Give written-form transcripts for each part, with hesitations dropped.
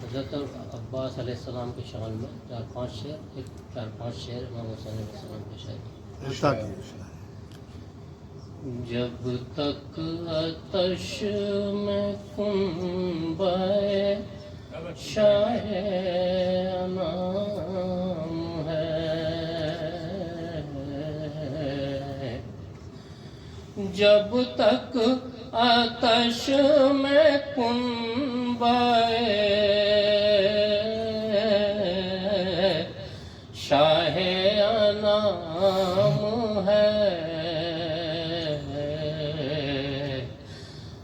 حضرت عباس علیہ السلام کے شان میں 4-5 شعر امام حسین علیہ السلام کے شاعر. جب تک آتش میں کنبۂ شاہ انام ہے، جب تک آتش میں کنبۂ شاہ انام ہے،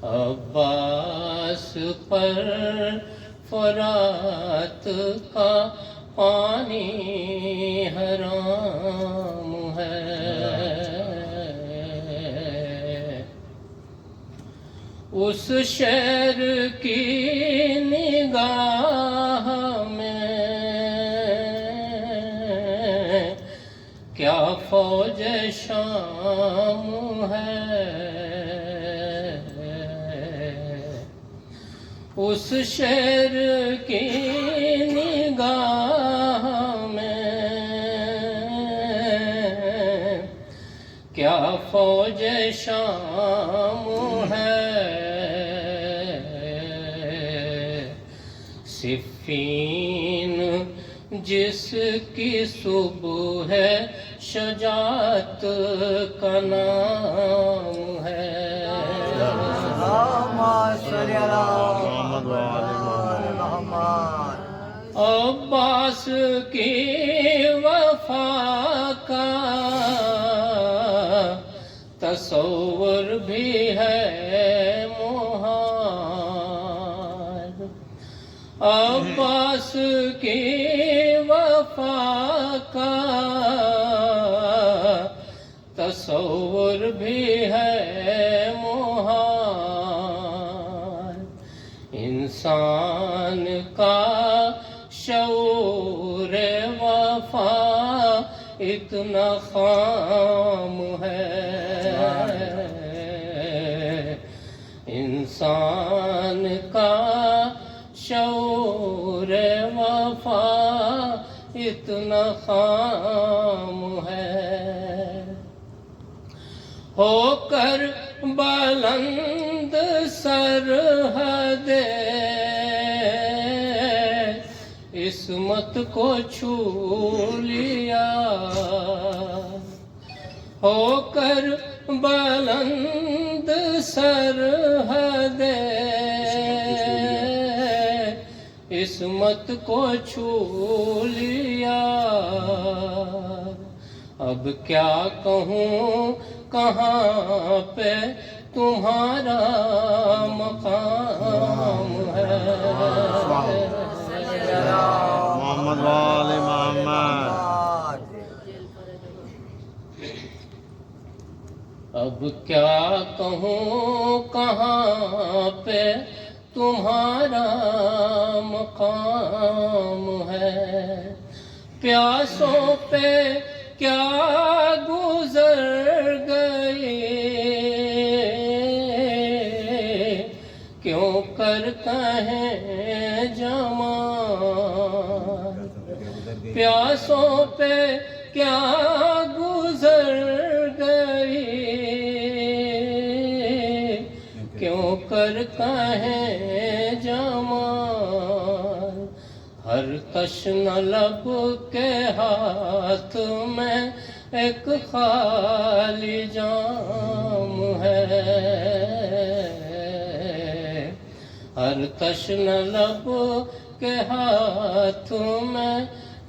عباس پر فرات کا پانی حرام ہے. اس شہر کی نگاہ میں کیا فوج شام ہے، اس شہر کی نگاہ میں کیا فوج شام ہے. صفین جس کی صبح ہے شجاعت کا نام ہے. عباس کی وفا کا تصور بھی ہے محال، عباس کی وفا کا تصور بھی ہے محال. انسان کا شعور وفا اتنا خام ہے، انسان کا شعور وفا اتنا خام ہے. ہو کر بلند سرحد عصمت کو چھو لیا، ہو کر بلند سرحد عصمت کو چھو لیا. اب کیا کہوں کہاں پہ تمہارا مقام ہے. محمد وآل محمد. اب کیا کہوں کہاں پہ تمہارا مقام ہے. پیاسوں پہ کیا گزر گئی، کیوں کرتا ہے جمال. پیاسوں پہ کیا گزر گئی، کیوں کرتا ہے جمال. ہر تشنہ لب کے ہاتھ میں ایک خالی جام ہے، ہر تشنہ لب کے ہاتھ میں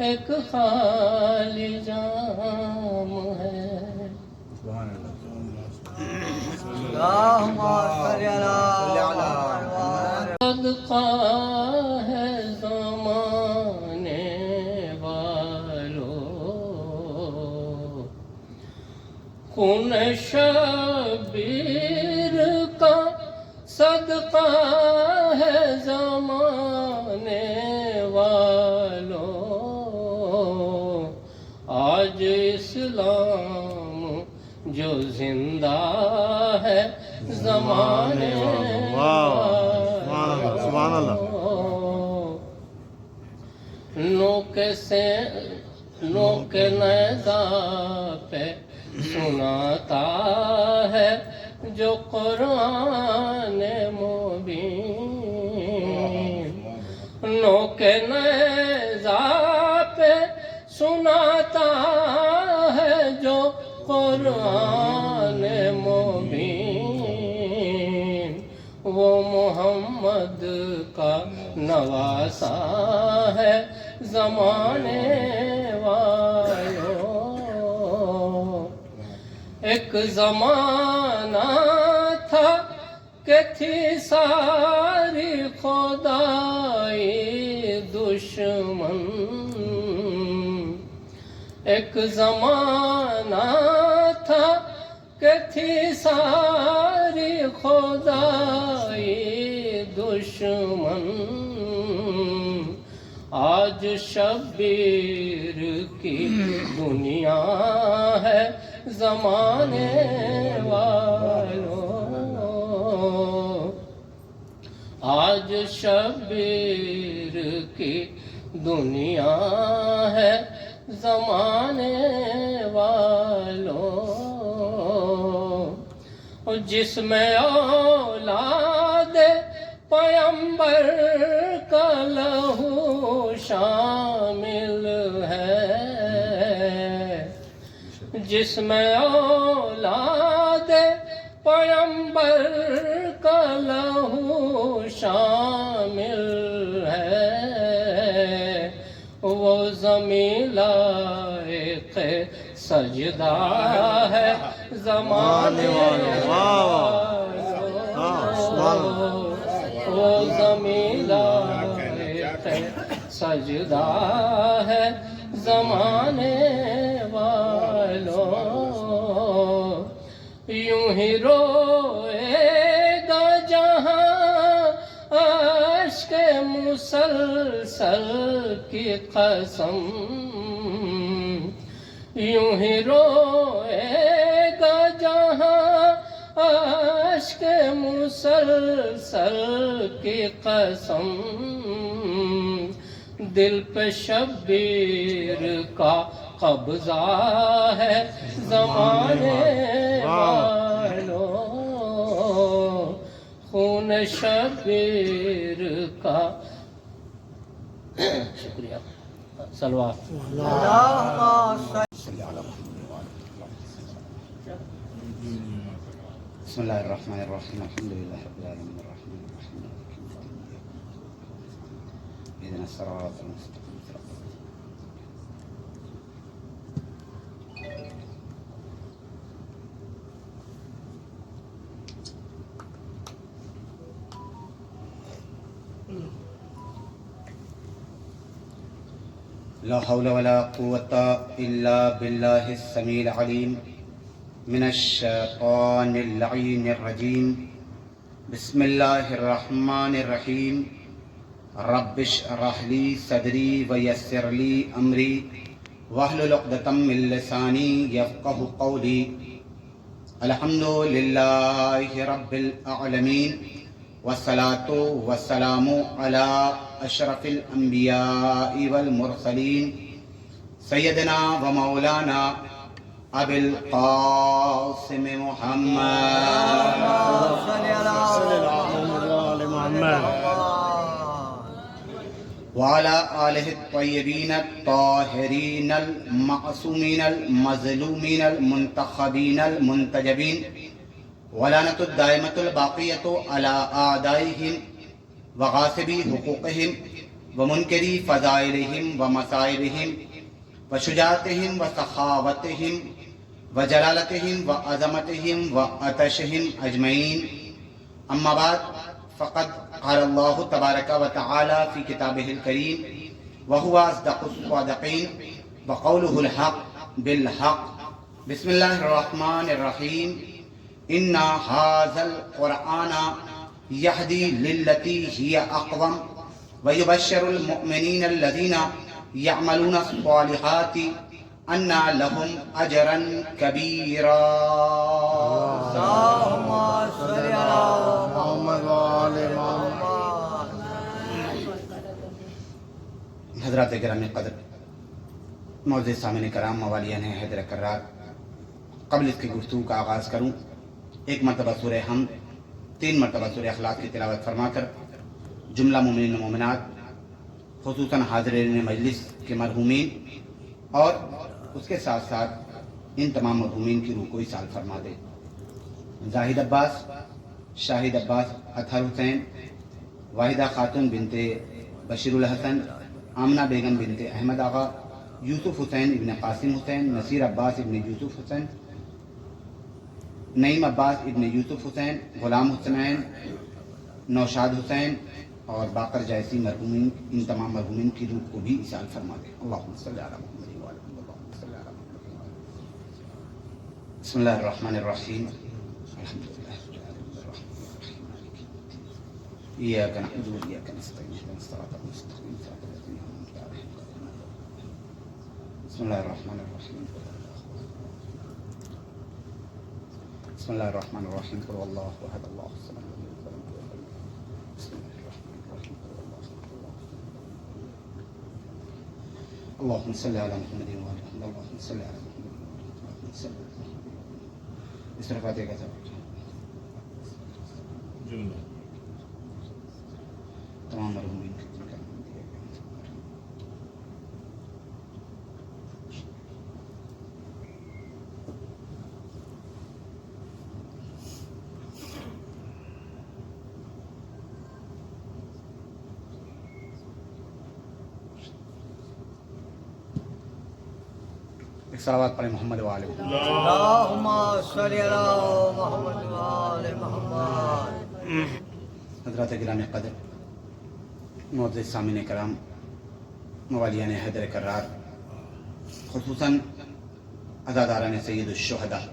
ایک خالی جام ہے. صدقہ ہے زمانے والوں، خون شبیر کا صدقہ ہے زمانے والوں. آج اسلام جو زندہ ہے زمانے والوں. سبحان اللہ. نو کے نیزہ پہ سناتا ہے جو قرآن مبین. نو کے نیزہ پہ سناتا ہے جو قرآن مبین. وہ محمد کا نواسا ہے زمانے والوں. ایک زمانہ تھا کہ تھی ساری خدائی دشمن. ایک زمانہ تھا کہ تھی ساری خدائی دشمن. آج شبیر کی دنیا ہے زمانے والوں. آج شبیر کی دنیا ہے زمانے والوں. جس میں اولاد پیمبر کا لہو شامل ہے. جس میں اولاد پیمبر کا لہو شامل ہے. وہ زمین لائق سجدہ ہے زمانے والوں. وہ زمین لائق سجدہ ہے زمانے والوں. یوں ہی روئے گا جہاں اشک مسلسل کی قسم. یوں ہی روئے گا جہاں اشک مسلسل کی قسم. دل پہ شبیر کا قبضہ ہے زمانے والوں. خون شبیر کا. شکریہ. سلوات. بسم اللہ الرحمن الرحیم. الحمد للہ رب العالمین الرحمن الرحیم اهدنا الصراط المستقیم. لا حول ولا قوة إلا بالله السميع العليم من الشيطان اللعين الرجيم. بسم الله الرحمن الرحيم. رب اشرح لي صدري ويسر لي أمري واحلل عقدة من لساني يفقه قولي. الحمد لله رب العالمين والصلاة والسلام على أشرف الأنبياء والمرسلين سيدنا ومولانا أبي القاسم محمد وعلى آله الطيبين الطاهرين المعصومين المظلومين المنتخبين المنتجبين ولعنة الدائمة الباقية على أعدائهم وغاصبي حقوقهم ومنكري فضائلهم ومصائبهم وشجاعتهم وسخاوتهم وجلالتهم وعظمتهم وعطشهم أجمعين. أما بعد فقد قال الله تبارك وتعالى في كتابه الكريم وهو أصدق الصادقين وقوله الحق بالحق. بسم الله الرحمن الرحيم. إن هذا القرآن يهدي للتي هي أقوم ويبشر المؤمنين الذين يعملون الصالحات أن لهم أجرا كبيرا. اللهم صل على محمد وآل محمد. حضرات گرامی قدر، معزز سامعین کرام، موالیان حیدر کرار، قبل اس کی گفتگو کا آغاز کروں، ایک مرتبہ سورہ حمد، 3 مرتبہ سورہ اخلاص کی تلاوت فرما کر جملہ مومنین و مومنات، خصوصاً حاضرین مجلس کے مرحومین اور اس کے ساتھ ساتھ ان تمام مرحومین کی روح کو ایصال فرما دے۔ زاہد عباس، شاہد عباس، اطہر حسین، واحدہ خاتون بنت بشیر الحسن، آمنہ بیگم بنت احمد آغا، یوسف حسین ابن قاسم حسین، نصیر عباس ابن یوسف حسین، نعیم عباس ابن یوسف حسین، غلام حسنین، نوشاد حسین اور باقر جیسی مرحومین، ان تمام مرحومین کی روح کو بھی ایصال فرما دے۔ اللہم صلی علی محمد و علی محمد، اللہم صلی علی محمد و علی محمد۔ بسم اللہ الرحمن الرحیم، الحمدللہ رب العالمین الرحمن الرحیم مالک یوم الدین، ایاک نعبد و ایاک نستعین اهدنا الصراط المستقیم صراط الذین انعمت علیہم غیر المغضوب علیہم۔ بسم اللہ الرحمن الرحیم، بسم اللہ الرحمن الرحیم، قل هو اللہ احد اللہ الصمد لم یلد ولم یولد ولم یکن له کفوا احد۔ بسم اللہ الرحمن الرحیم، قل هو اللہ احد اللہ الصمد لم یلد ولم یولد ولم یکن له کفوا احد۔ اللهم صل على محمد وعلى محمد، اللهم صل على محمد وعلى محمد، اللهم صل على محمد۔ اس طرح فاتحہ کا سبق تمام مرحومین کو جن کا نام دیا گیا۔ ایک صلوات پڑھیں محمد وعلى محمد۔ اللهم صل على محمد وآل محمد۔ حضرات گرامی قدر، معزز سامعین کرام، موالیان حیدر کرار، خصوصاً عزاداران سید الشہداء،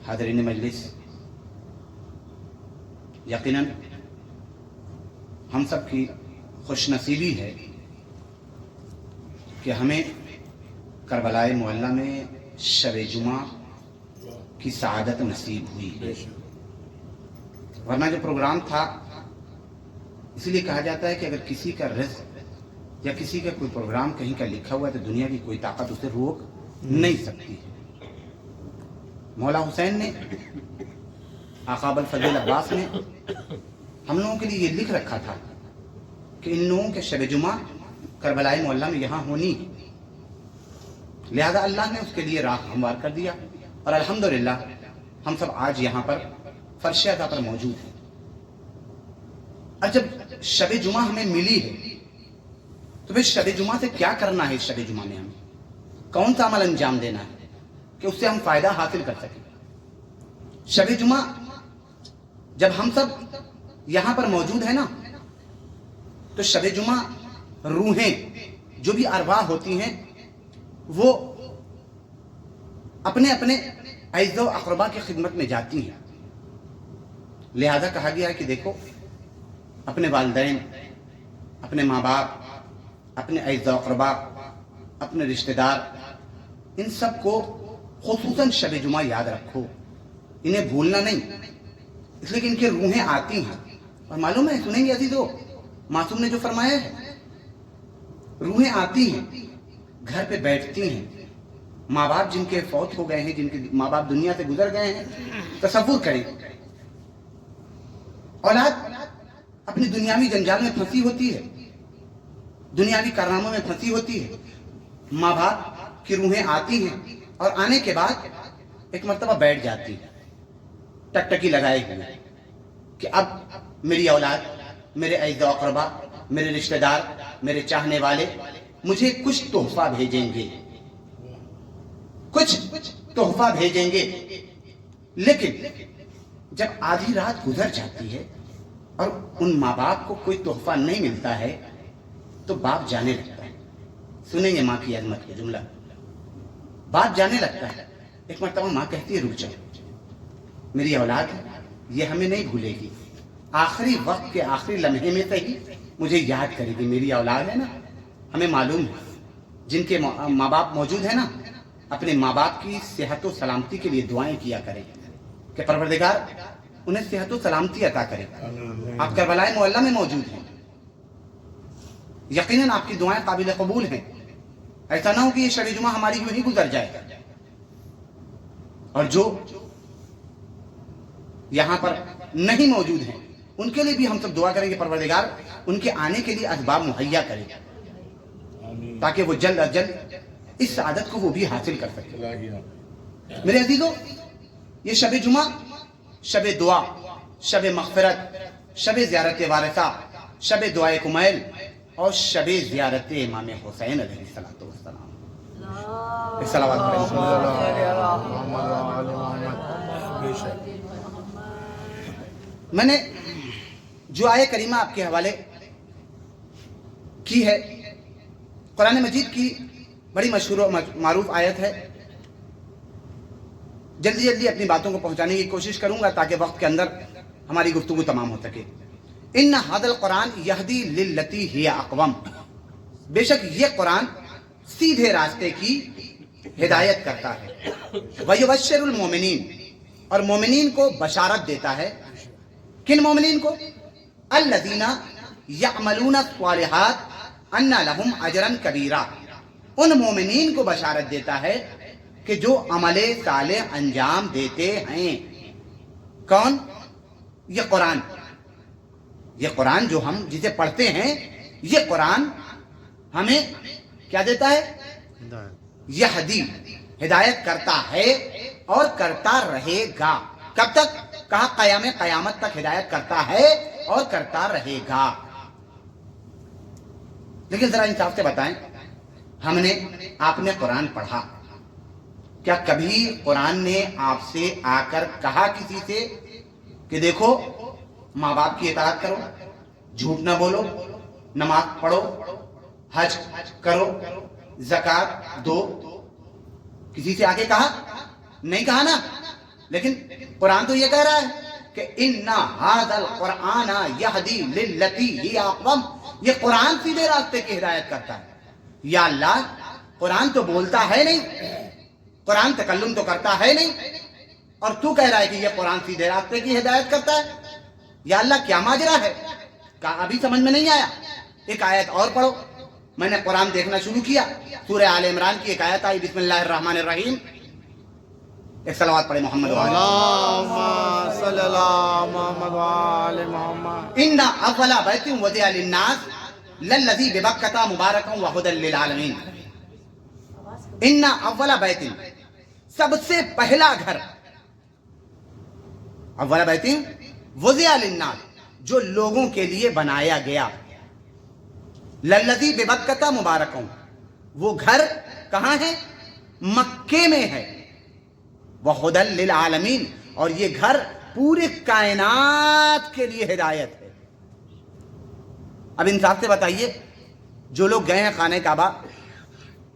حاضرین مجلس، یقیناً ہم سب کی خوش نصیبی ہے کہ ہمیں کربلائے معلیٰ میں شب جمعہ کی سعادت نصیب ہوئی ہے، ورنہ جو پروگرام تھا، اس لیے کہا جاتا ہے کہ اگر کسی کا رزق یا کسی کا کوئی پروگرام کہیں کا لکھا ہوا ہے تو دنیا کی کوئی طاقت اسے روک نہیں سکتی ہے۔ مولا حسین نے، آقا ابوالفضل عباس نے ہم لوگوں کے لیے یہ لکھ رکھا تھا کہ ان لوگوں کے شب جمعہ کربلائے معلیٰ میں یہاں ہونی ہے، لہذا اللہ نے اس کے لیے راہ ہموار کر دیا، اور الحمدللہ ہم سب آج یہاں پر فرش عطا پر موجود ہیں۔ اور جب شب جمعہ ہمیں ملی ہے تو پھر شب جمعہ سے کیا کرنا ہے؟ شب جمعہ میں ہمیں کون سا عمل انجام دینا ہے کہ اس سے ہم فائدہ حاصل کر سکیں؟ شب جمعہ جب ہم سب یہاں پر موجود ہیں نا، تو شب جمعہ روحیں جو بھی ارواح ہوتی ہیں وہ اپنے اپنے اعزا و اقربا کی خدمت میں جاتی ہیں، لہذا کہا گیا ہے کہ دیکھو، اپنے والدین، اپنے ماں باپ، اپنے اعزا و اقربا، اپنے رشتہ دار، ان سب کو خصوصاً شب جمعہ یاد رکھو، انہیں بھولنا نہیں، اس لیے کہ ان کی روحیں آتی ہیں، اور معلوم ہے، سنیں گے عزیزو، معصوم نے جو فرمایا ہے، روحیں آتی ہیں، گھر پہ بیٹھتی ہیں، ماں باپ جن کے فوت ہو گئے ہیں، جن کے ماں باپ دنیا سے گزر گئے ہیں، تصور کریں، اولاد اپنی دنیاوی جنجال میں پھنسی ہوتی ہے، دنیاوی کارناموں میں پھنسی ہوتی ہے، ماں باپ کی روحیں آتی ہیں اور آنے کے بعد ایک مرتبہ بیٹھ جاتی ہے ٹکٹکی لگائے ہوئے کہ اب میری اولاد، میرے اعزا و اقربا، میرے رشتہ دار، میرے چاہنے والے مجھے کچھ تحفہ بھیجیں گے، کچھ تحفہ بھیجیں گے، لیکن جب آدھی رات گزر جاتی ہے اور ان ماں باپ کو کوئی تحفہ نہیں ملتا ہے تو باپ جانے لگتا ہے۔ سنیں گے ماں کی عظمت کا جملہ، باپ جانے لگتا ہے۔ ایک مرتبہ ماں کہتی ہے، رک جاؤ، میری اولاد ہے، یہ ہمیں نہیں بھولے گی، آخری وقت کے آخری لمحے میں سے ہی مجھے یاد کرے گی، میری اولاد ہے نا، ہمیں معلوم ہے جن کے ماں باپ موجود ہیں نا، اپنے ماں باپ کی صحت و سلامتی کے لیے دعائیں کیا کریں کہ پروردگار انہیں صحت و سلامتی عطا کرے۔ آپ کربلائے معلیٰ میں موجود ہیں، یقیناً آپ کی دعائیں قابل قبول ہیں. ایسا نہ ہو کہ یہ شب جمعہ ہماری یوں ہی گزر جائے. اور جو یہاں پر نہیں موجود ہیں ان کے لیے بھی ہم سب دعا کریں گے پروردگار ان کے آنے کے لیے اسباب مہیا کرے تاکہ وہ جلد از جلد اس سعادت کو وہ بھی حاصل کر سکے. میرے عزیزو، یہ شب جمعہ شب دعا، شب مغفرت، شب زیارت وارثہ، شب دعائے کمیل اور شب زیارت امام حسین علیہ السلام. ایک صلوات پڑھیں. میں نے جو آیہ کریمہ آپ کے حوالے کی ہے قرآن مجید کی بڑی مشہور و معروف آیت ہے. جلدی جلدی اپنی باتوں کو پہنچانے کی کوشش کروں گا تاکہ وقت کے اندر ہماری گفتگو تمام ہو سکے. ان ھذا القرآن یہدی للتی ہی اقوم، بے شک یہ قرآن سیدھے راستے کی ہدایت کرتا ہے. ویبشر المومنین، اور مومنین کو بشارت دیتا ہے. کن مومنین کو؟ الذین یعملون الصالحات ان لہم اجرا کبیرا، ان مومنین کو بشارت دیتا ہے کہ جو عمل صالح انجام دیتے ہیں. کون؟ یہ قرآن. یہ قرآن جو ہم جسے پڑھتے ہیں، یہ قرآن ہمیں کیا دیتا ہے؟ یہدی، ہدایت کرتا ہے اور کرتا رہے گا. کب تک؟ کہا قیامت تک ہدایت کرتا ہے اور کرتا رہے گا. لیکن ذرا انصاف سے بتائیں، ہم نے، آپ نے قرآن پڑھا، کیا کبھی قرآن نے آپ سے آ کر کہا کسی سے کہ دیکھو ماں باپ کی اطاعت کرو، جھوٹ نہ بولو، نماز پڑھو، حج کرو، زکوٰۃ دو؟ کسی سے آگے کہا؟ نہیں کہا نا. لیکن قرآن تو یہ کہہ رہا ہے کہ ان ھذا القرآن یہدی للتی ہی اقوم، یہ قرآن سیدھے راستے کی ہدایت کرتا ہے. یا اللہ، قرآن تو بولتا ہے نہیں، قرآن تکلم تو کرتا ہے نہیں، اور تو کہہ رہا ہے کہ یہ قرآن سیدھے راستے کی ہدایت کرتا ہے. یا اللہ کیا ماجرا ہے؟ کہا ابھی سمجھ میں نہیں آیا، ایک آیت اور پڑھو. میں نے قرآن دیکھنا شروع کیا، سورہ آل عمران کی ایک آیت آئی، بسم اللہ الرحمن الرحیم. ایک صلوات پڑھے محمد اللہم صلی اللہ محمد وآل محمد. ان اول بیت وضع للناس للذی ببکۃ مبارکا وہدی للعالمین. ان اول بیت، سب سے پہلا گھر، اول بیت وضع للناس، جو لوگوں کے لیے بنایا گیا، للذی ببکۃ مبارکا، وہ گھر کہاں ہے؟ مکے میں ہے. وہدی للعالمین، اور یہ گھر پورے کائنات کے لیے ہدایت ہے. اب انصاف سے بتائیے، جو لوگ گئے ہیں خانہ کعبہ،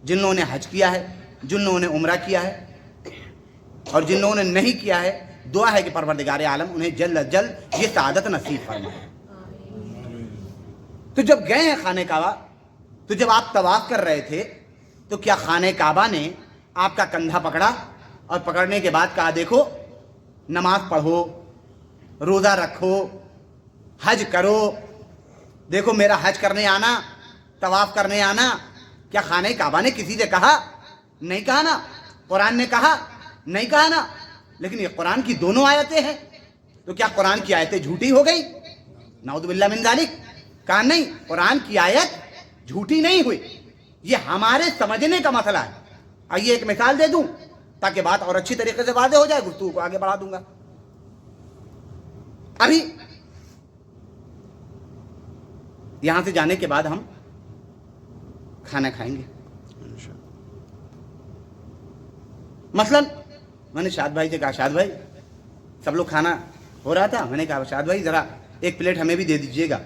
جن لوگوں نے حج کیا ہے، جن لوگوں نے عمرہ کیا ہے، اور جن لوگوں نے نہیں کیا ہے، دعا ہے کہ پروردگار عالم انہیں جلد از جلد یہ سعادت نصیب فرمائے. تو جب گئے ہیں خانہ کعبہ، تو جب آپ طواف کر رہے تھے تو کیا خانہ کعبہ نے آپ کا کندھا پکڑا اور پکڑنے کے بعد کہا دیکھو نماز پڑھو، روزہ رکھو، حج کرو، دیکھو میرا حج کرنے آنا، طواف کرنے آنا؟ کیا خانہ کعبہ نے کسی سے کہا؟ نہیں کہا نا. قرآن نے کہا؟ نہیں کہا نا. لیکن یہ قرآن کی دونوں آیتیں ہیں، تو کیا قرآن کی آیتیں جھوٹی ہو گئی؟ نعوذ باللہ من ذالک. کہا نہیں، قرآن کی آیت جھوٹی نہیں ہوئی، یہ ہمارے سمجھنے کا مسئلہ ہے. آئیے ایک مثال دے دوں تاکہ بات اور اچھی طریقے سے واضح ہو جائے، گفتگو کو آگے بڑھا دوں گا. ابھی یہاں سے جانے کے بعد ہم کھانا کھائیں گے. مثلا میں نے شاد بھائی سے کہا، شاد بھائی سب لوگ کھانا ہو رہا تھا، میں نے کہا شاد بھائی ذرا ایک پلیٹ ہمیں بھی دے دیجئے گا.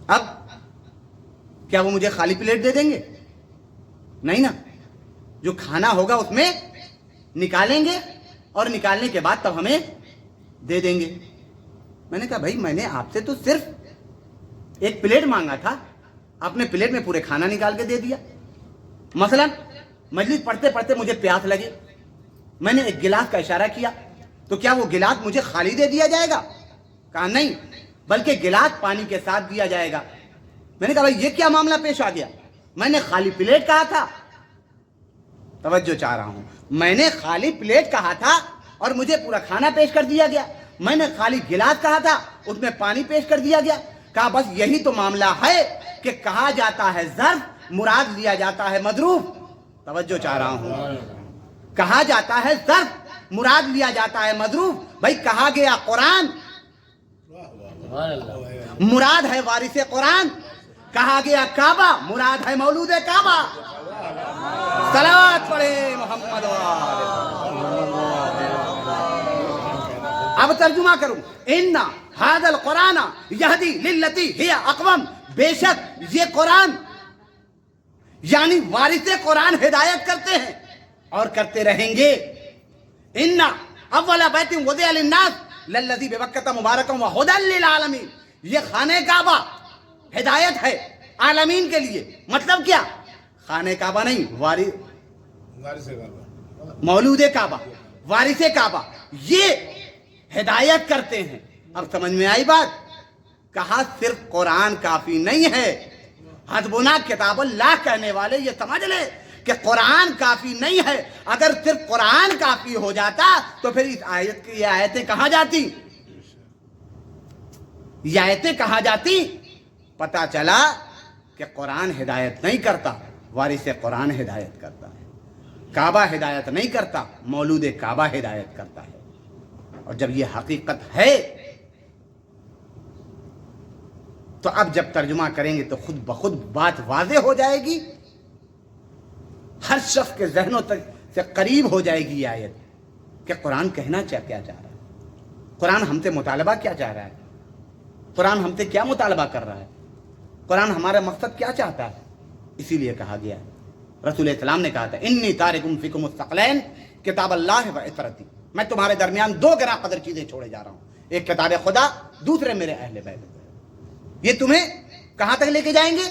اب کیا وہ مجھے خالی پلیٹ دے دیں گے؟ نہیں نا. جو کھانا ہوگا اس میں نکالیں گے اور نکالنے کے بعد تب ہمیں دے دیں گے. میں نے کہا بھائی میں نے آپ سے تو صرف ایک پلیٹ مانگا تھا، آپ نے پلیٹ میں پورے کھانا نکال کے دے دیا. مثلا مجلس پڑھتے پڑھتے مجھے پیاس لگے، میں نے ایک گلاس کا اشارہ کیا، تو کیا وہ گلاس مجھے خالی دے دیا جائے گا؟ کہا نہیں، بلکہ گلاس پانی کے ساتھ دیا جائے گا. میں نے کہا بھائی یہ کیا معاملہ پیش آ گیا؟ میں نے خالی پلیٹ کہا تھا، توجہ چاہ رہا ہوں، میں نے خالی پلیٹ کہا تھا اور مجھے پورا کھانا پیش کر دیا گیا. میں نے خالی گلاس کہا تھا، اس میں پانی پیش کر دیا گیا. کہا بس یہی تو معاملہ ہے کہ کہا جاتا ہے ظرف، مراد لیا جاتا ہے مظروف. توجہ چاہ رہا ہوں، کہا جاتا ہے ظرف، مراد لیا جاتا ہے مظروف. بھائی کہا گیا قرآن، مراد ہے وارث قرآن. کہا گیا کعبہ، مراد ہے مولود کعبہ. صلوات پڑھے محمد اب ترجمہ کروں. ان ھذا القرآن یہدی للتی ہی اقوم، بے شک یہ قرآن یعنی وارث قرآن ہدایت کرتے ہیں اور کرتے رہیں گے. ان اول بیت وضع للناس للذی ببکۃ مبارکا وہدی للعالمین، یہ خانہ کعبہ ہدایت ہے عالمین کے لیے. مطلب کیا؟ خانہ کعبہ نہیں، مولود کعبہ، وارث کعبہ یہ ہدایت کرتے ہیں. اب سمجھ میں آئی بات؟ کہا صرف قرآن کافی نہیں ہے. حسبنا کتاب اللہ کہنے والے یہ سمجھ لے کہ قرآن کافی نہیں ہے. اگر صرف قرآن کافی ہو جاتا تو پھر اس آیت کی یہ آیتیں کہاں جاتی؟ یہ آیتیں کہاں جاتی؟ پتا چلا کہ قرآن ہدایت نہیں کرتا، وارث قرآن ہدایت کرتا ہے. کعبہ ہدایت نہیں کرتا، مولود کعبہ ہدایت کرتا ہے. اور جب یہ حقیقت ہے تو اب جب ترجمہ کریں گے تو خود بخود بات واضح ہو جائے گی، ہر شخص کے ذہنوں تک سے قریب ہو جائے گی یہ آیت کہ قرآن کہنا کیا چاہ رہا ہے، قرآن ہم سے مطالبہ کیا چاہ رہا ہے، قرآن ہم سے کیا مطالبہ کر رہا ہے، قرآن ہمارا مقصد کیا چاہتا ہے. اسی لیے کہا گیا رسول اسلام نے کہا تھا انی تارکم فیکم الثقلین کتاب اللہ و عترتی، میں تمہارے درمیان دو گراں قدر چیزیں چھوڑے جا رہا ہوں، ایک کتاب خدا، دوسرے میرے اہل بیت. یہ تمہیں کہاں تک لے کے جائیں گے؟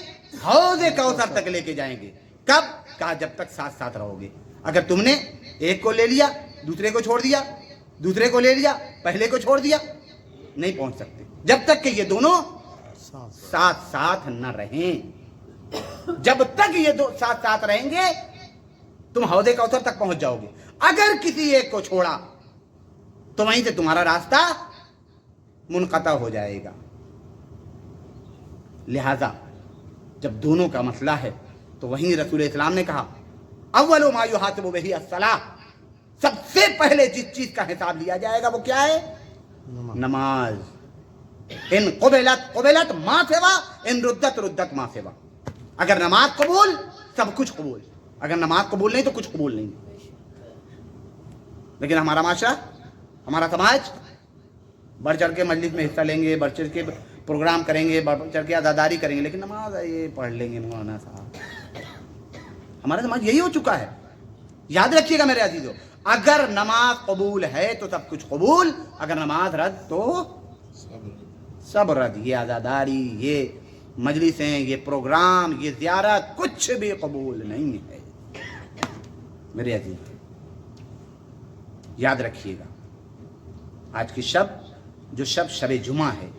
حوض کوثر تک لے کے جائیں گے. کب؟ کہا جب تک ساتھ ساتھ رہو گے. اگر تم نے ایک کو لے لیا دوسرے کو چھوڑ دیا، دوسرے کو لے لیا پہلے کو چھوڑ دیا، نہیں پہنچ سکتے جب تک کہ یہ دونوں ساتھ ساتھ نہ رہیں. جب تک یہ دو ساتھ ساتھ رہیں گے تم حوض کوثر تک پہنچ جاؤ گے. اگر کسی ایک کو چھوڑا تو وہیں سے تمہارا راستہ منقطع ہو جائے گا. لہذا جب دونوں کا مسئلہ ہے تو وہیں رسول اسلام نے کہا اول ما یحاسب بہ الصلاۃ، سب سے پہلے جس چیز کا حساب لیا جائے گا وہ کیا ہے؟ نماز. ان قبلت قبلت ما سوا، ان ردت ردت ما سوا. اگر نماز قبول سب کچھ قبول، اگر نماز قبول نہیں تو کچھ قبول نہیں. لیکن ہمارا معاشرہ، ہمارا سماج بڑھ چڑھ کے مجلس میں حصہ لیں گے، بڑھ چڑھ کے پروگرام کریں گے، بڑھ چڑھ کے عزاداری کریں گے، لیکن نماز یہ پڑھ لیں گے مولانا صاحب. ہمارا سماج یہی ہو چکا ہے. یاد رکھیے گا میرے عزیزو، اگر نماز قبول ہے تو سب کچھ قبول، اگر نماز رد تو سب رد. یہ عزاداری، یہ مجلسیں، یہ پروگرام، یہ زیارت کچھ بھی قبول نہیں ہے. میرے عزیز یاد رکھیے گا، آج کی شب جو شب جمعہ ہے،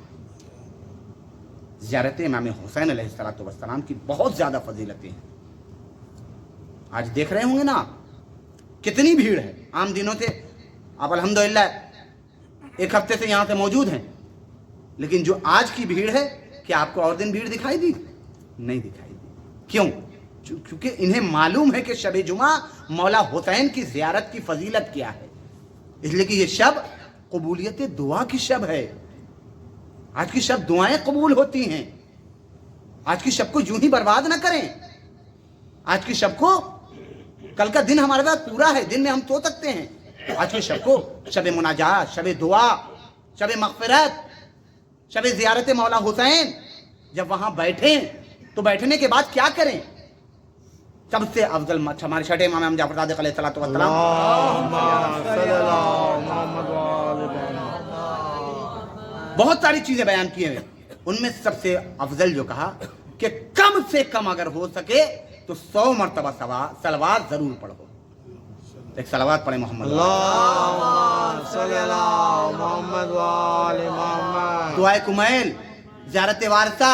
زیارت امام حسین علیہ السلام کی بہت زیادہ فضیلتیں ہیں. آج دیکھ رہے ہوں گے نا کتنی بھیڑ ہے. عام دنوں سے آپ الحمدللہ ایک ہفتے سے یہاں سے موجود ہیں، لیکن جو آج کی بھیڑ ہے کیا آپ کو اور دن بھیڑ دکھائی دی؟ نہیں دکھائی دی. کیوں؟ کیونکہ انہیں معلوم ہے کہ شب جمعہ مولا حسین کی زیارت کی فضیلت کیا ہے. اس لیے کہ یہ شب قبولیت دعا کی شب ہے. آج کی شب دعائیں قبول ہوتی ہیں. آج کی شب کو یوں ہی برباد نہ کریں. آج کی شب کو، کل کا دن ہمارے پاس پورا ہے، دن میں ہم سو سکتے ہیں. آج کی شب کو شب مناجات، شب دعا، شب مغفرت، شب زیارت مولا حسین. جب وہاں بیٹھیں تو بیٹھنے کے بعد کیا کریں؟ سب سے افضل ہمارے چھٹے امام ہم جعفر صادق علیہ السلام بہت ساری چیزیں بیان کی ہیں. ان میں سب سے افضل جو کہا کہ کم سے کم اگر ہو سکے تو 100 مرتبہ صلوات ضرور پڑھو. ایک صلوات پڑھیں محمد، محمد وآل محمد. دعائے کمیل، زیارت وارثہ،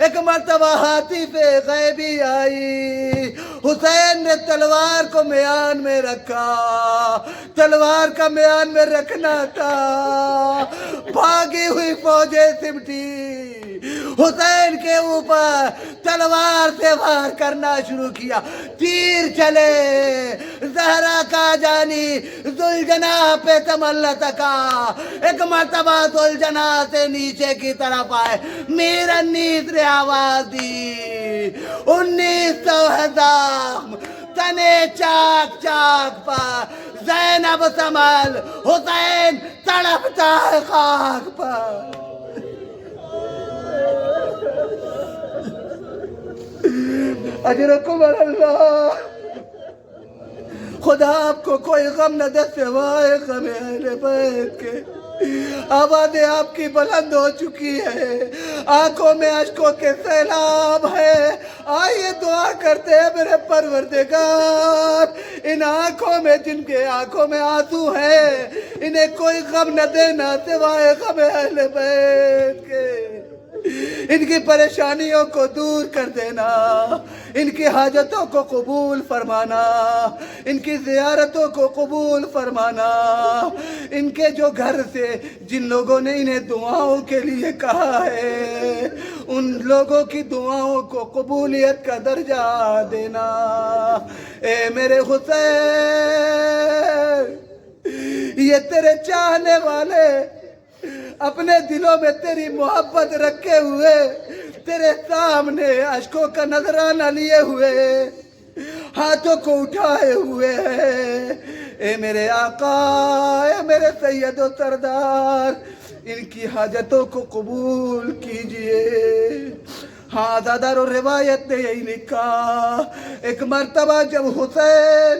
ایک مرتبہ ہاتھی پہ غیبی آئی، حسین نے تلوار کو میان میں رکھا، تلوار کا میان میں رکھنا تھا، بھاگی ہوئی فوجیں سمٹی، حسین کے اوپر تلوار سے وار کرنا شروع کیا، تیر چلے، زہرا کا جانی ذوالجناح پہ تملت کا، ایک مرتبہ ذوالجناح سے نیچے کی طرف آئے، میر انیس نے آواز دی، 1900 زخم تنے چاک چاک پر، زینب سنبھل، حسین تڑپتا ہے خاک پر۔ اجرکم اللہ، خدا آپ کو کوئی غم نہ دے سوائے غم اہل بیت کے، آوازیں آپ کی بلند ہو چکی ہے، آنکھوں میں اشکوں کے سیلاب ہے، آئیے دعا کرتے ہیں میرے پروردگار، ان آنکھوں میں جن کے آنکھوں میں آنسو ہے، انہیں کوئی غم نہ دینا سوائے غم اہل بیت کے، ان کی پریشانیوں کو دور کر دینا، ان کی حاجتوں کو قبول فرمانا، ان کی زیارتوں کو قبول فرمانا، ان کے جو گھر سے جن لوگوں نے انہیں دعاؤں کے لیے کہا ہے ان لوگوں کی دعاؤں کو قبولیت کا درجہ دینا۔ اے میرے حسین، یہ تیرے چاہنے والے اپنے دلوں میں تیری محبت رکھے ہوئے تیرے سامنے اشکوں کا نذرانہ لیے ہوئے ہاتھوں کو اٹھائے ہوئے ہیں۔ اے میرے آقا، اے میرے سید و سردار، ان کی حاجتوں کو قبول کیجئے۔ ہاں دادار و روایت نے یہی لکھا، ایک مرتبہ جب حسین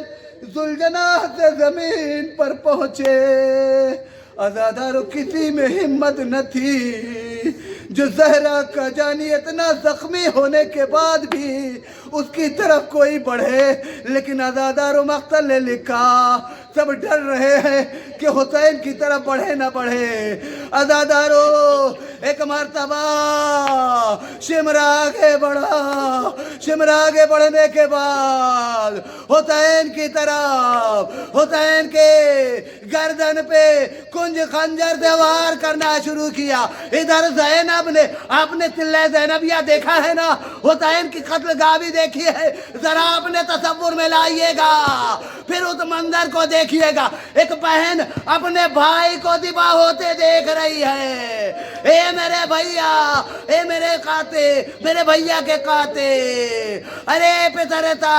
ذوالجناح سے زمین پر پہنچے، عزادارو کسی میں ہمت نہ تھی جو زہرا کا جانی اتنا زخمی ہونے کے بعد بھی اس کی طرف کوئی بڑھے، لیکن عزادارو مقتل نے لکھا سب ڈر رہے ہیں کہ حسین کی طرف بڑھے نہ بڑھے۔ عزادارو ایک مرتبہ شمر آگے بڑھا، شمر آگے بڑھنے کے بعد حسین کی طرف، حسین کے گردن پہ کنج خنجر سے وار کرنا شروع کیا۔ ادھر زینب نے، آپ نے تلے زینبیہ دیکھا ہے نا، حسین کی قتل گاہ بھی دیکھی ہے، ذرا اپنے تصور میں لائیے گا، پھر اس منظر کو دیکھیے گا، ایک بہن اپنے بھائی کو ذبح ہوتے دیکھ رہی ہے۔ اے میرے بھیا، اے میرے قاطع، میرے بھیا کے قاطع، ارے پترتا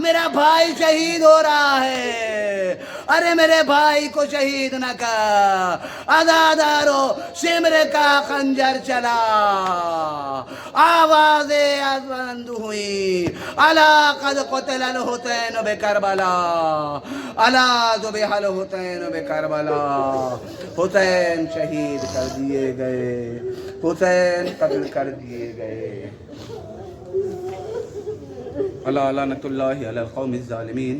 میرا بھائی شہید ہو رہا ہے، ارے میرے بھائی کو شہید نہ کر۔ عزادارو شمر کا خنجر چلا، آوازیں بلند ہوئی، الا قد قتل الحسین بکربلا، الا ذبح الحسین بکربلا، حسین شہید کر دیے گئے، حسین قتل کر دیے گئے۔ الا لعنۃ اللہ علی القوم الظالمین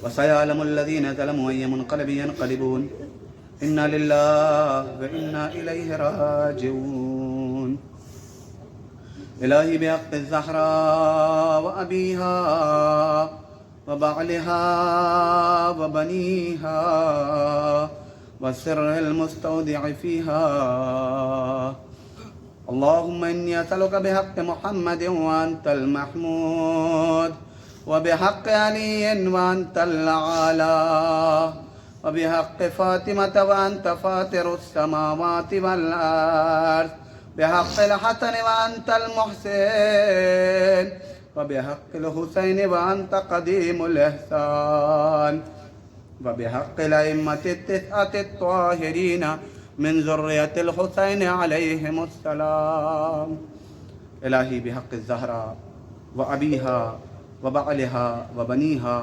وسيعلم الذين ظلموا أي منقلب ينقلبون إنا لله وإنا إليه راجعون۔ إلهي بحق الزهراء وأبيها وبعلها وبنيها والسر المستودع فيها، اللهم إني أسألك بحق محمد وأنت المحمود، وبحق علي وأنت الأعلى، وبحق فاطمة وأنت فاطر السماوات والأرض، بحق الحسن وأنت المحسن، وبحق الحسين وأنت قديم الإحسان، وبحق الأئمة التسعة الطاهرين من ذرية الحسين عليهم السلام۔ الہی بحق الزہرا و ابیہا و بعلہا و بنیہا،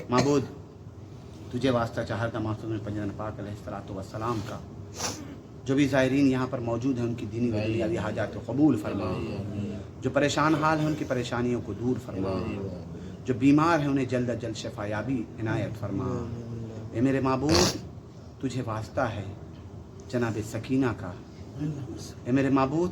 معبود تجھے واسطہ چاہتا معصوم پنجرن پاک علیہ السلام کا، جو بھی زائرین یہاں پر موجود ہیں ان کی دینی و دنیاوی حاجات قبول فرما، جو پریشان حال ہیں ان کی پریشانیوں کو دور فرما، جو بیمار ہیں انہیں جلد از جلد شفا یابی عنایت فرما۔ اے میرے معبود تجھے واسطہ ہے جناب سکینہ کا، اے میرے معبود